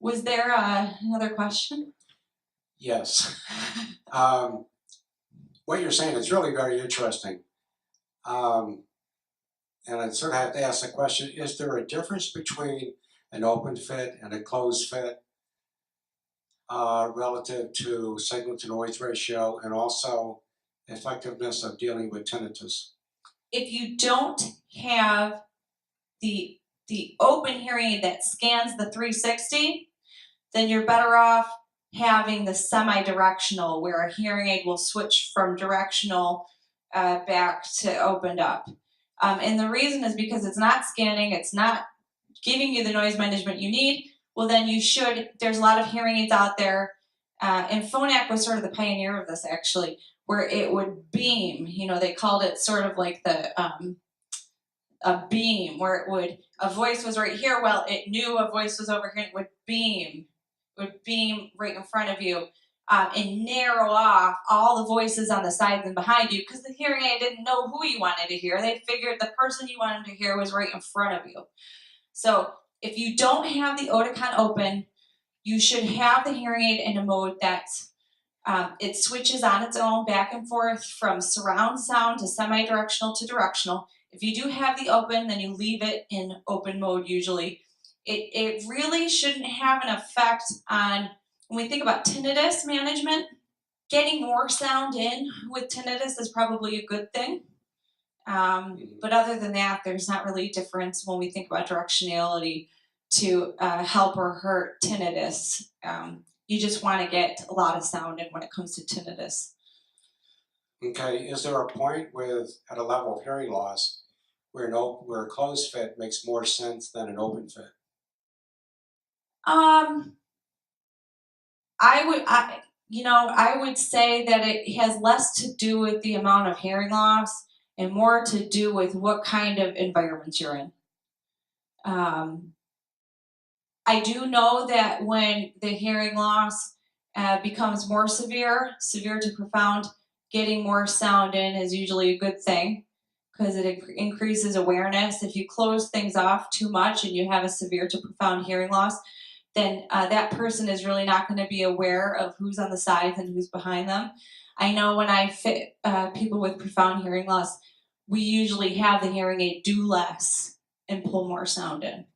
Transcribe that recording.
Was there another question? Yes. What you're saying is really very interesting. And I sort of have to ask the question, is there a difference between an open fit and a closed fit relative to signal to noise ratio and also effectiveness of dealing with tinnitus? If you don't have the open hearing aid that scans the 360, then you're better off having the semi-directional, where a hearing aid will switch from directional back to opened up. And the reason is because it's not scanning, it's not giving you the noise management you need. Well, then you should, there's a lot of hearing aids out there, and Phonak was sort of the pioneer of this actually, where it would beam, you know, they called it sort of like the, a beam, where it would, a voice was right here, well, it knew a voice was over here, and it would beam right in front of you, and narrow off all the voices on the sides and behind you, because the hearing aid didn't know who you wanted to hear. They figured the person you wanted to hear was right in front of you. So if you don't have the Oticon open, you should have the hearing aid in a mode that it switches on its own back and forth from surround sound to semi-directional to directional. If you do have the open, then you leave it in open mode usually. It really shouldn't have an effect on, when we think about tinnitus management, getting more sound in with tinnitus is probably a good thing. But other than that, there's not really a difference when we think about directionality to help or hurt tinnitus. You just want to get a lot of sound in when it comes to tinnitus. Okay, is there a point with, at a level of hearing loss, where a closed fit makes more sense than an open fit? I would say that it has less to do with the amount of hearing loss and more to do with what kind of environment you're in. I do know that when the hearing loss becomes more severe to profound, getting more sound in is usually a good thing because it increases awareness. If you close things off too much and you have a severe to profound hearing loss, then that person is really not going to be aware of who's on the sides and who's behind them. I know when I fit people with profound hearing loss, we usually have the hearing aid do less and pull more sound in.